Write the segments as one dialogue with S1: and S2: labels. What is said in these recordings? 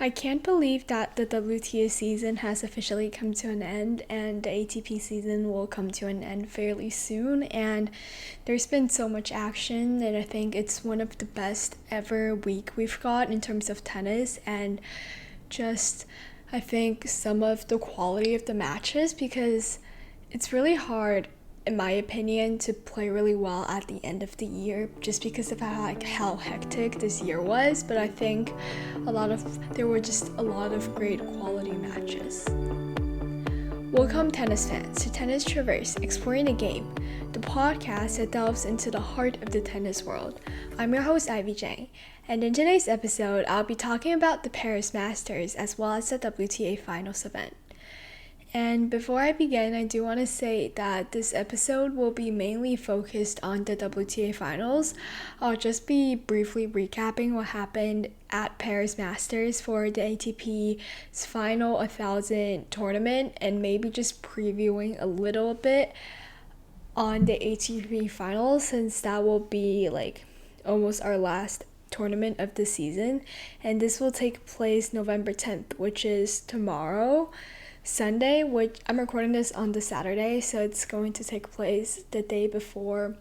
S1: I can't believe that the WTA season has officially come to an end and the ATP season will come to an end fairly soon. And there's been so much action, and I think it's one of the best ever week we've got in terms of tennis and just, I think, some of the quality of the matches, because it's really hard, in my opinion, to play really well at the end of the year just because of how hectic this year was. But I think there were just a lot of great quality matches. Welcome, tennis fans, to Tennis Traverse, Exploring the Game, the podcast that delves into the heart of the tennis world. I'm your host, Ivy Zhang, and in today's episode, I'll be talking about the Paris Masters as well as the WTA Finals event. And before I begin, I do want to say that this episode will be mainly focused on the WTA Finals. I'll just be briefly recapping what happened at Paris Masters for the ATP's final 1000 tournament and maybe just previewing a little bit on the ATP Finals, since that will be like almost our last tournament of the season. And this will take place November 10th, which is tomorrow, Sunday, which I'm recording this on the Saturday, so it's going to take place the day before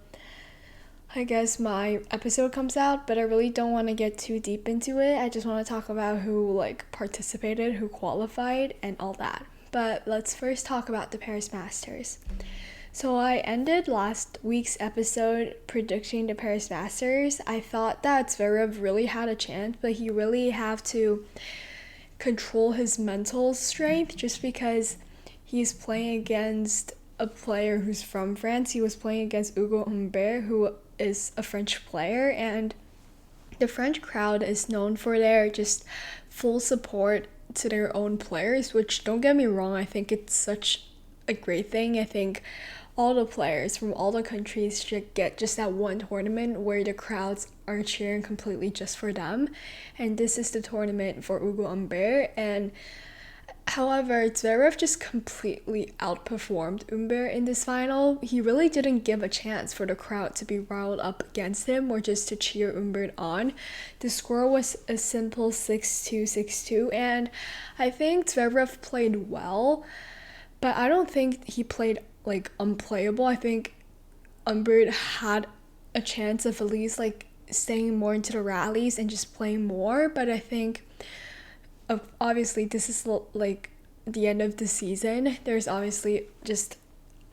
S1: I guess my episode comes out. But I really don't want to get too deep into it. I just want to talk about who participated, who qualified, and all that. But let's first talk about the Paris Masters. So I ended last week's episode predicting the Paris Masters. I thought that Zverev really had a chance, but he really had to control his mental strength just because he's playing against a player who's from France. He was playing against Humbert, who is a French player, and the French crowd is known for their just full support to their own players, which, don't get me wrong, I think it's such a great thing. I think all the players from all the countries should get just that one tournament where the crowds are cheering completely just for them. And this is the tournament for Humbert. And however, Zverev just completely outperformed Humbert in this final. He really didn't give a chance for the crowd to be riled up against him or just to cheer Humbert on. The score was a simple 6-2, 6-2. And I think Zverev played well, but I don't think he played unplayable. I think Humbert had a chance of at least staying more into the rallies and just playing more. But I think obviously this is the end of the season. There's obviously just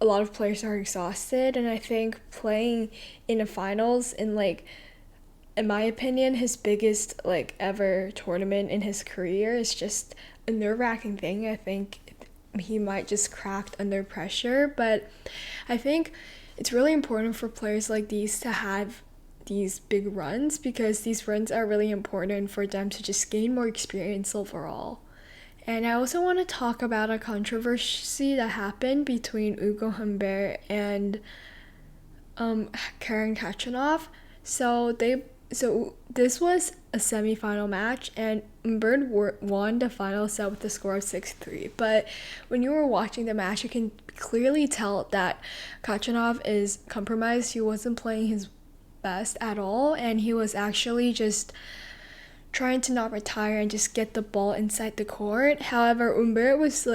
S1: a lot of players are exhausted, and I think playing in the finals in my opinion, his biggest ever tournament in his career is just a nerve-wracking thing. I think he might just cracked under pressure, but I think it's really important for players like these to have these big runs, because these runs are really important for them to just gain more experience overall. And I also want to talk about a controversy that happened between Ugo Humbert and Karen Khachanov. So this was a semi-final match, and Humbert won the final set with a score of 6-3. But when you were watching the match, you can clearly tell that Khachanov is compromised. He wasn't playing his best at all, and he was actually just trying to not retire and just get the ball inside the court. However, Humbert was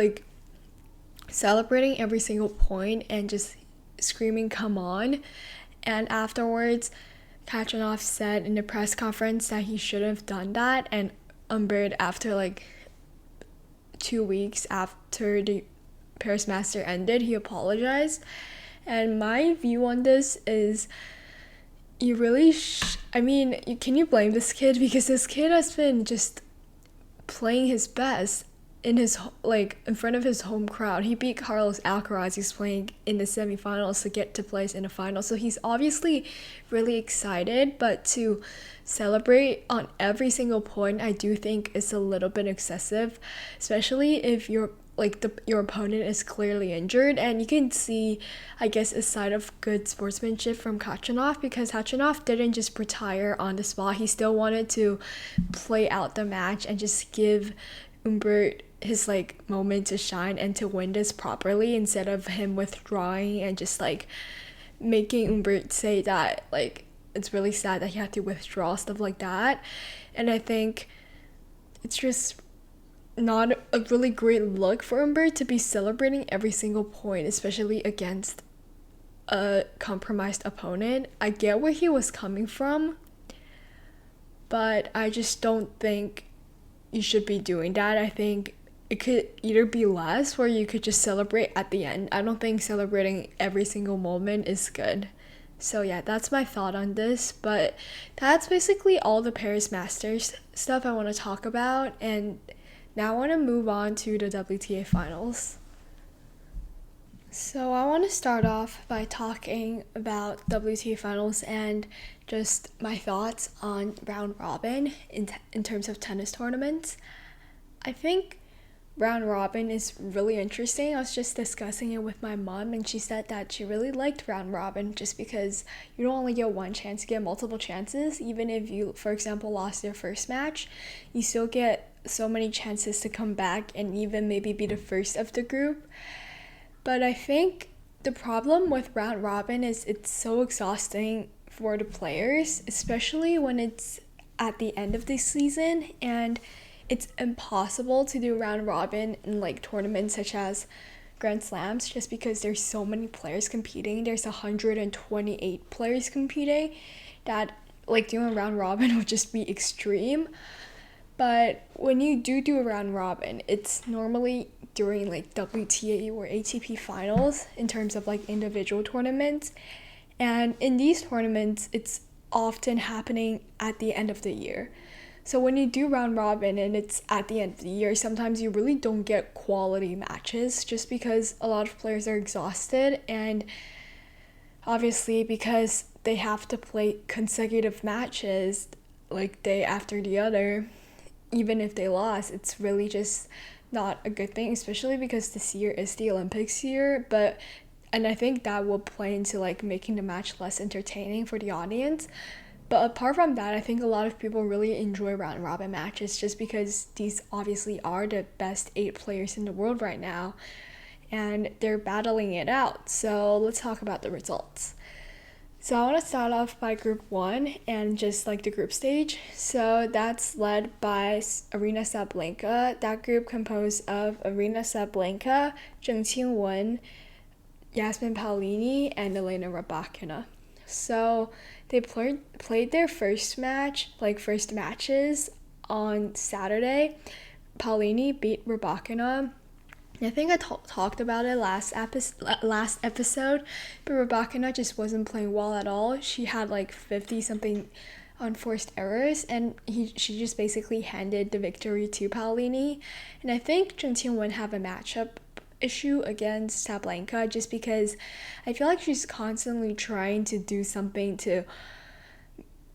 S1: celebrating every single point and just screaming, "Come on!" And afterwards, Khachanov said in the press conference that he shouldn't have done that, and Humbert, after 2 weeks after the Paris Master ended, he apologized. And my view on this is, you really can you blame this kid? Because this kid has been just playing his best in his in front of his home crowd. He beat Carlos Alcaraz. He's playing in the semifinals to get to place in the final, so he's obviously really excited. But to celebrate on every single point, I do think is a little bit excessive, especially if your opponent is clearly injured. And you can see, I guess, a side of good sportsmanship from Khachanov, because Khachanov didn't just retire on the spot. He still wanted to play out the match and just give Humbert his moment to shine and to win this properly, instead of him withdrawing and just making Humbert say that it's really sad that he had to withdraw, stuff like that. And I think it's just not a really great look for Humbert to be celebrating every single point, especially against a compromised opponent. I get where he was coming from, but I just don't think you should be doing that. I think it could either be less where you could just celebrate at the end. I don't think celebrating every single moment is good. So yeah, that's my thought on this, but that's basically all the Paris Masters stuff I want to talk about, and now I want to move on to the WTA Finals. So I want to start off by talking about WTA Finals and just my thoughts on round robin in terms of tennis tournaments. I think round robin is really interesting. I was just discussing it with my mom, and she said that she really liked round robin just because you don't only get one chance, you get multiple chances. Even if you, for example, lost your first match, you still get so many chances to come back and even maybe be the first of the group. But I think the problem with round robin is it's so exhausting for the players, especially when it's at the end of the season, and it's impossible to do round robin in like tournaments such as Grand Slams just because there's so many players competing. There's 128 players competing that like doing round robin would just be extreme. But when you do a round robin, it's normally during like WTA or ATP Finals in terms of like individual tournaments. And in these tournaments, it's often happening at the end of the year. So when you do round robin and it's at the end of the year, sometimes you really don't get quality matches just because a lot of players are exhausted, and obviously because they have to play consecutive matches like day after the other, even if they lost, it's really just not a good thing, especially because this year is the Olympics year. And I think that will play into like making the match less entertaining for the audience. But apart from that, I think a lot of people really enjoy round robin matches just because these obviously are the best 8 players in the world right now, and they're battling it out. So let's talk about the results. So I want to start off by Group 1 and just like the group stage. So that's led by Aryna Sabalenka. That group composed of Aryna Sabalenka, Zheng Qinwen, Yasmin Paolini, and Elena Rybakina. So they played their first matches on Saturday. Paolini beat Rybakina. I think I talked about it last episode, but Rybakina just wasn't playing well at all. She had like 50-something unforced errors, and she just basically handed the victory to Paolini. And I think Zheng Qinwen have a matchup issue against Sabalenka just because I feel like she's constantly trying to do something to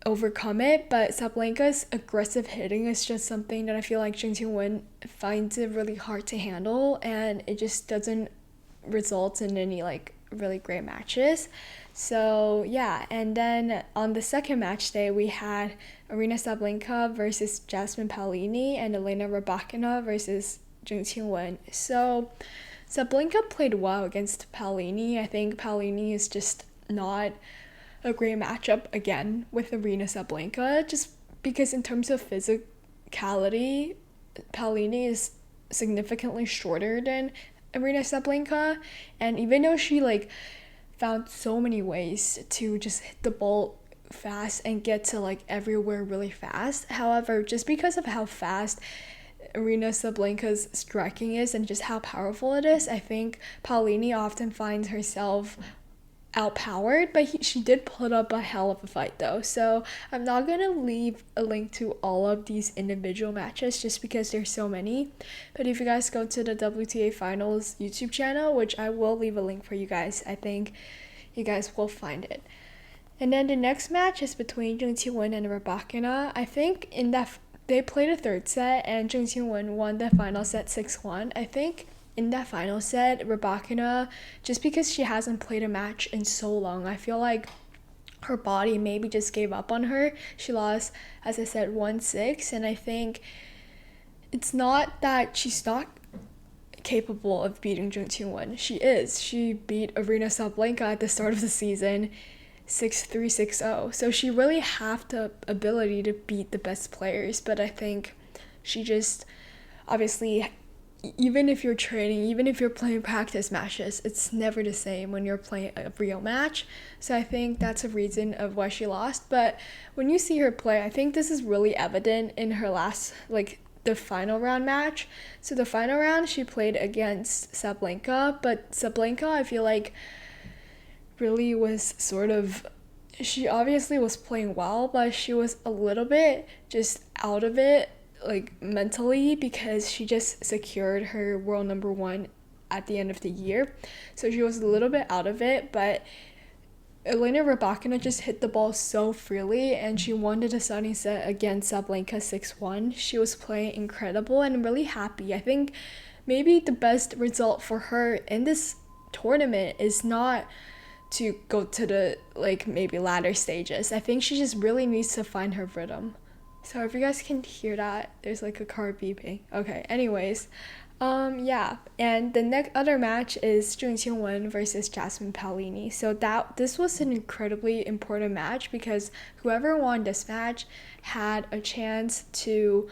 S1: overcome it, but Sabalenka's aggressive hitting is just something that I feel like Zheng Qinwen finds it really hard to handle, and it just doesn't result in any like really great matches. So yeah, and then on the second match day we had Aryna Sabalenka versus Yasmin Paolini and Elena Rybakina versus Zheng Qinwen. So Sabalenka played well against Paolini. I think Paolini is just not a great matchup again with Aryna Sabalenka, just because in terms of physicality, Paolini is significantly shorter than Aryna Sabalenka, and even though she like found so many ways to just hit the ball fast and get to like everywhere really fast, however, just because of how fast Aryna Sabalenka's striking is and just how powerful it is, I think Paolini often finds herself outpowered, but she did put up a hell of a fight though. So I'm not gonna leave a link to all of these individual matches just because there's so many, but if you guys go to the WTA Finals YouTube channel, which I will leave a link for you guys, I think you guys will find it. And then the next match is between Zheng Qinwen and Rybakina. I think in that they played a third set and Zheng Qinwen won the final set 6-1. I think in that final set, Rybakina, just because she hasn't played a match in so long, I feel like her body maybe just gave up on her. She lost, as I said, 1-6, and I think it's not that she's not capable of beating Zheng Qinwen. She is. She beat Aryna Sabalenka at the start of the season 6-3, 6-0. So she really have the ability to beat the best players, but I think she just obviously, even if you're training, even if you're playing practice matches, it's never the same when you're playing a real match. So I think that's a reason of why she lost. But when you see her play, I think this is really evident in her last, the final round match. So the final round, she played against Sabalenka, but Sabalenka, I feel like, really was she obviously was playing well, but she was a little bit just out of it, mentally, because she just secured her world number 1 at the end of the year. So she was a little bit out of it, but Elena Rybakina just hit the ball so freely, and she won the deciding set against Sabalenka 6-1. She was playing incredible, and I'm really happy. I think maybe the best result for her in this tournament is not to go to the maybe latter stages. I think she just really needs to find her rhythm. So if you guys can hear that, there's a car beeping. Okay, anyways, yeah. And the next other match is Zheng Qinwen versus Jasmine Paolini. So this was an incredibly important match because whoever won this match had a chance to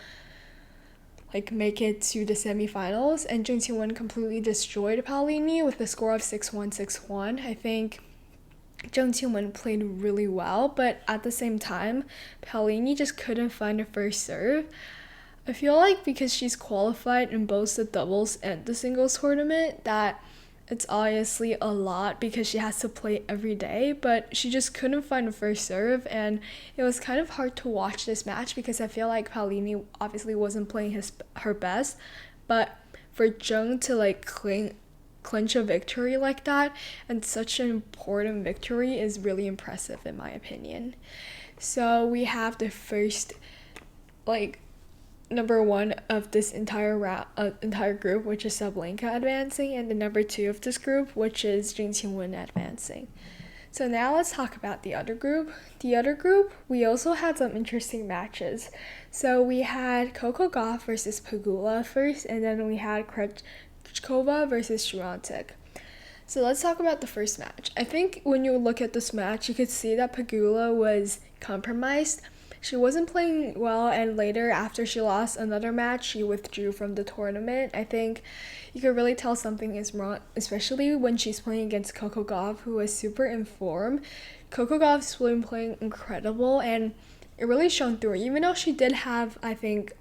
S1: make it to the semifinals, and Zheng Qinwen completely destroyed Paolini with a score of 6-1, 6-1. I think Zheng Qinwen played really well, but at the same time, Paolini just couldn't find her first serve. I feel like because she's qualified in both the doubles and the singles tournament, that it's obviously a lot because she has to play every day, but she just couldn't find her first serve, and it was kind of hard to watch this match because I feel like Paolini obviously wasn't playing her best, but for Zheng to clinch a victory like that, and such an important victory, is really impressive in my opinion. So we have the first number 1 of this entire group, which is Sabalenka advancing, and the number 2 of this group, which is Zheng Qinwen advancing. So now let's talk about the other group. The other group, we also had some interesting matches. So we had Coco Gauff versus Pegula first, and then we had Krejcikova versus Swiatek. So let's talk about the first match. I think when you look at this match, you could see that Pegula was compromised. She wasn't playing well, and later, after she lost another match, she withdrew from the tournament. I think you could really tell something is wrong, especially when she's playing against Coco Gauff, who is super in form. Coco Gauff's been playing incredible, and it really shone through, even though she did have, I think,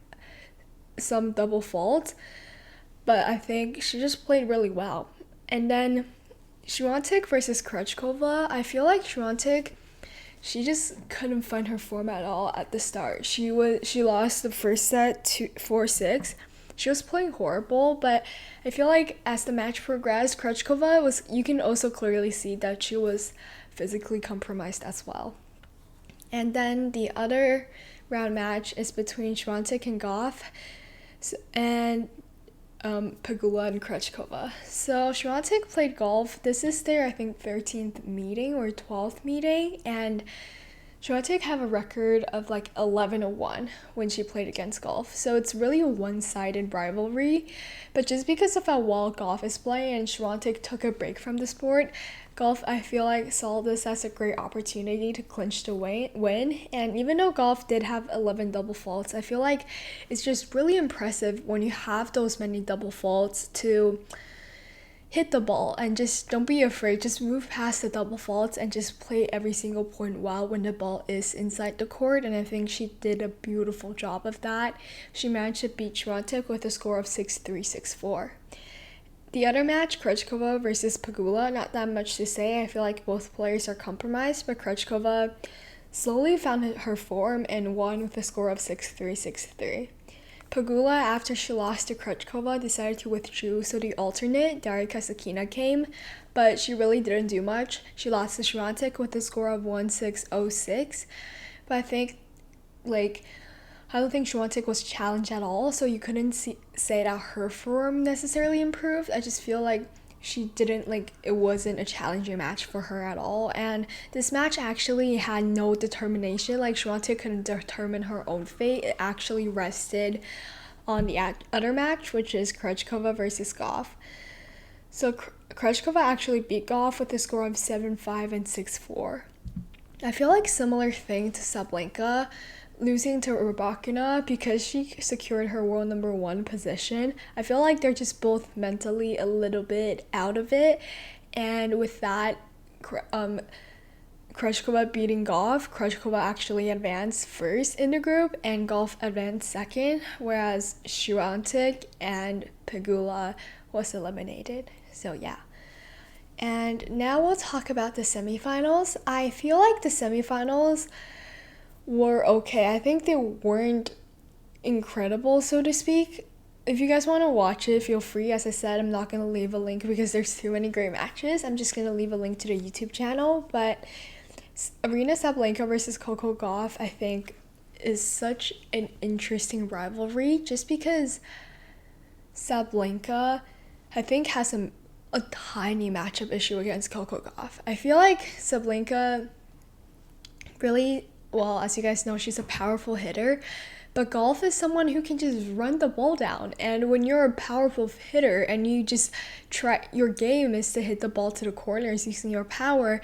S1: some double faults, but I think she just played really well. And then Swiatek versus Krejcikova, I feel like Swiatek, she just couldn't find her form at all at the start. She lost the first set 4-6. She was playing horrible, but I feel like as the match progressed, Krejcikova you can also clearly see that she was physically compromised as well. And then the other round match is between Swiatek and Gauff, and Pegula and Krejcikova. So Swiatek played Gauff. This is their, I think, 13th meeting or 12th meeting, and Swiatek have a record of 11-1 when she played against Gauff. So it's really a one-sided rivalry, but just because of how well Gauff is playing and Swiatek took a break from the sport, Gauff, I feel like, saw this as a great opportunity to clinch the win. And even though Gauff did have 11 double faults, I feel like it's just really impressive when you have those many double faults to hit the ball, and just don't be afraid. Just move past the double faults and just play every single point well when the ball is inside the court. And I think she did a beautiful job of that. She managed to beat Swiatek with a score of 6-3, 6-4. The other match, Krejcikova versus Pegula, not that much to say. I feel like both players are compromised, but Krejcikova slowly found her form and won with a score of 6-3, 6-3. Pegula, after she lost to Krejcikova, decided to withdraw, so the alternate, Daria Kasatkina, came, but she really didn't do much. She lost to Swiatek with a score of 1-6, 0-6, but I don't think Swiatek was challenged at all, so you couldn't say that her form necessarily improved. I just feel like she didn't, it wasn't a challenging match for her at all. And this match actually had no determination. Swiatek couldn't determine her own fate. It actually rested on the other match, which is Krejcikova versus Gauff. So Krejcikova actually beat Gauff with a score of 7-5 and 6-4. I feel like similar thing to Sabalenka. losing to Rybakina because she secured her world number 1 position. I feel like they're just both mentally a little bit out of it. And with that, Krejcikova beating Gauff, Krejcikova actually advanced first in the group and Gauff advanced second, whereas Świątek and Pegula was eliminated. So yeah. And now we'll talk about the semifinals. I feel like the semifinals were okay. I think they weren't incredible, so to speak. If you guys want to watch it, feel free. As I said, I'm not going to leave a link because there's too many great matches. I'm just going to leave a link to the YouTube channel. But Aryna Sabalenka versus Coco Gauff, I think, is such an interesting rivalry just because Sabalenka, I think, has a tiny matchup issue against Coco Gauff. I feel like Sabalenka really, well, as you guys know, she's a powerful hitter, but Gauff is someone who can just run the ball down. And when you're a powerful hitter and you just try, your game is to hit the ball to the corners using your power.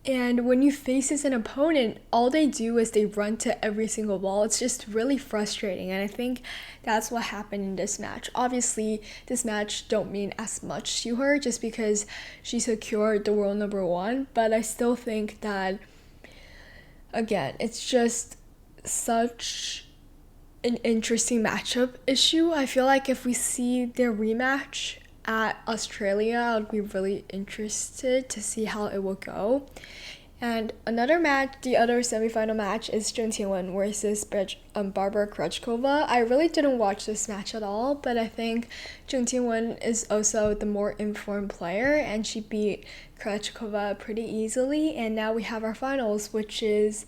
S1: And when you face as an opponent, all they do is they run to every single ball. It's just really frustrating. And I think that's what happened in this match. Obviously, this match don't mean as much to her just because she secured the world number 1. But I still think that, again, it's just such an interesting matchup issue. I feel like if we see their rematch at Australia, I would be really interested to see how it will go. And another match, the other semifinal match, is Zheng Qinwen versus Barbara Krejcikova. I really didn't watch this match at all, but I think Zheng Qinwen is also the more informed player, and she beat Krejcikova pretty easily. And now we have our finals, which is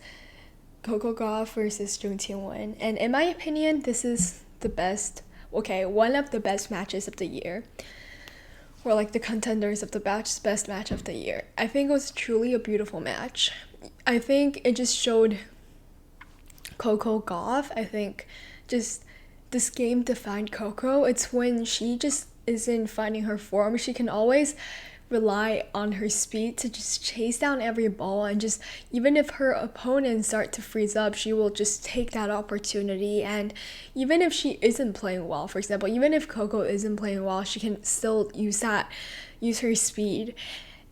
S1: Coco Gauff versus Zheng Qinwen. And in my opinion, this is the best, one of the best matches of the year. Or like the contenders of the best match of the year. I think it was truly a beautiful match. I think it just showed Coco Gauff. I think just this game defined Coco. It's when she just isn't finding her form. She can always rely on her speed to just chase down every ball, and just even if her opponents start to freeze up, she will just take that opportunity. And even if she isn't playing well, for example, even if Coco isn't playing well, she can still use her speed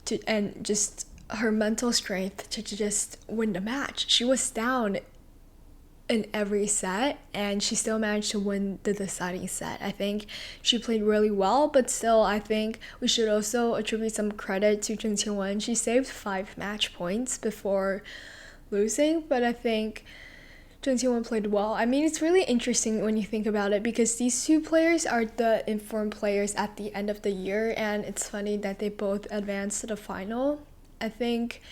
S1: to, and just her mental strength to just win the match. She was down in every set and she still managed to win the deciding set. I think she played really well, but still I think we should also attribute some credit to Zheng Qinwen. She saved 5 match points before losing, but I think Zheng Qinwen played well. I mean, it's really interesting when you think about it because these two players are the informed players at the end of the year, and it's funny that they both advanced to the final. I think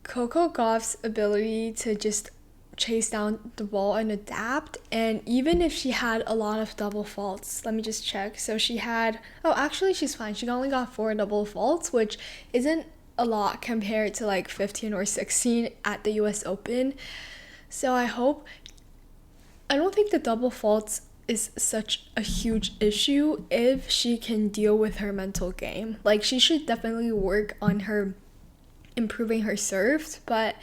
S1: Coco Gauff's ability to just chase down the ball and adapt, and even if she had a lot of double faults, let me just check. So she had, actually she's fine. She only got 4 double faults, which isn't a lot compared to like 15 or 16 at the US Open. So I don't think the double faults is such a huge issue if she can deal with her mental game. Like, she should definitely work on her improving her serves, but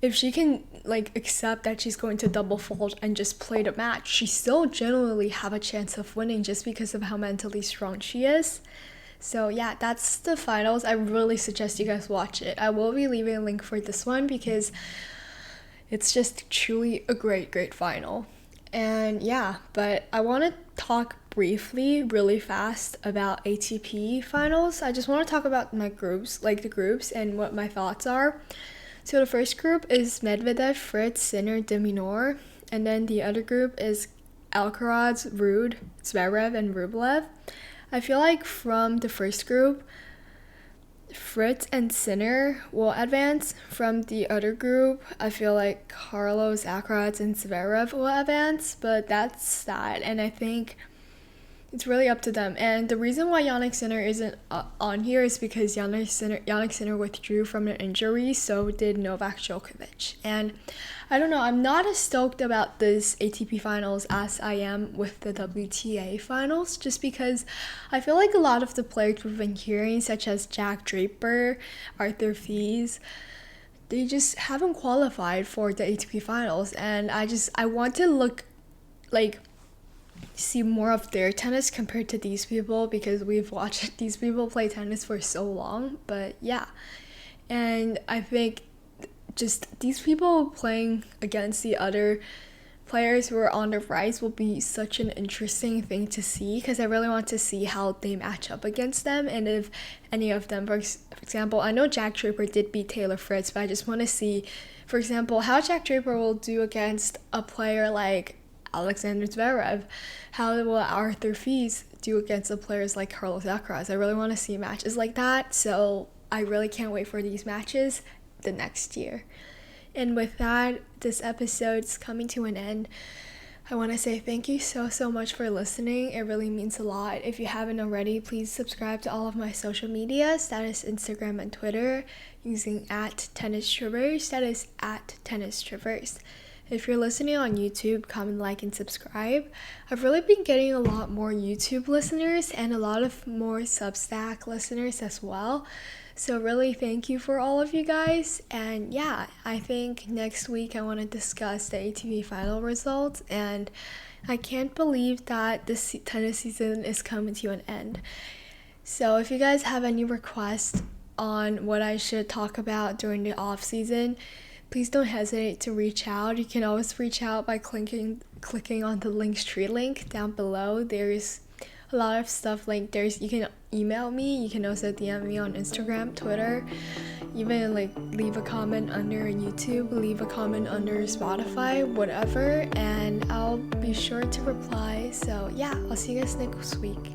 S1: if she can accept that she's going to double fault and just play the match, she still generally have a chance of winning just because of how mentally strong she is. So yeah, that's the finals. I really suggest you guys watch it. I will be leaving a link for this one because it's just truly a great final. And yeah, but I want to talk briefly, really fast, about ATP Finals. I just want to talk about my groups, the groups, and what my thoughts are. So the first group is Medvedev, Fritz, Sinner, de Minaur. And then the other group is Alcaraz, Ruud, Zverev, and Rublev. I feel like from the first group, Fritz and Sinner will advance. From the other group, I feel like Carlos, Alcaraz, and Zverev will advance. But that's that. And I think it's really up to them. And the reason why Jannik Sinner isn't on here is because Jannik Sinner withdrew from an injury, so did Novak Djokovic. And I don't know, I'm not as stoked about this ATP Finals as I am with the WTA Finals, just because I feel like a lot of the players we've been hearing, such as Jack Draper, Arthur Fils, they just haven't qualified for the ATP Finals, and I want to see more of their tennis compared to these people, because we've watched these people play tennis for so long. But yeah, and I think just these people playing against the other players who are on the rise will be such an interesting thing to see, because I really want to see how they match up against them, and if any of them, for example, I know Jack Draper did beat Taylor Fritz, but I just want to see, for example, how Jack Draper will do against a player like Alexander Zverev. How will Arthur Fils do against the players like Carlos Alcaraz? I really want to see matches like that, so I really can't wait for these matches the next year. And with that, this episode's coming to an end. I want to say thank you so much for listening. It really means a lot. If you haven't already, please subscribe to all of my social medias. That is Instagram and Twitter, using @TennisTraverse. That is @TennisTraverse. If you're listening on YouTube, comment, like, and subscribe. I've really been getting a lot more YouTube listeners and a lot of more Substack listeners as well. So really thank you for all of you guys. And yeah, I think next week I want to discuss the ATP final results. And I can't believe that this tennis season is coming to an end. So if you guys have any requests on what I should talk about during the off season, please don't hesitate to reach out. You can always reach out by clicking on the Linktree link down below. There's a lot of stuff you can email me, you can also DM me on Instagram, Twitter, even leave a comment under YouTube, leave a comment under Spotify, whatever, and I'll be sure to reply. So yeah, I'll see you guys next week.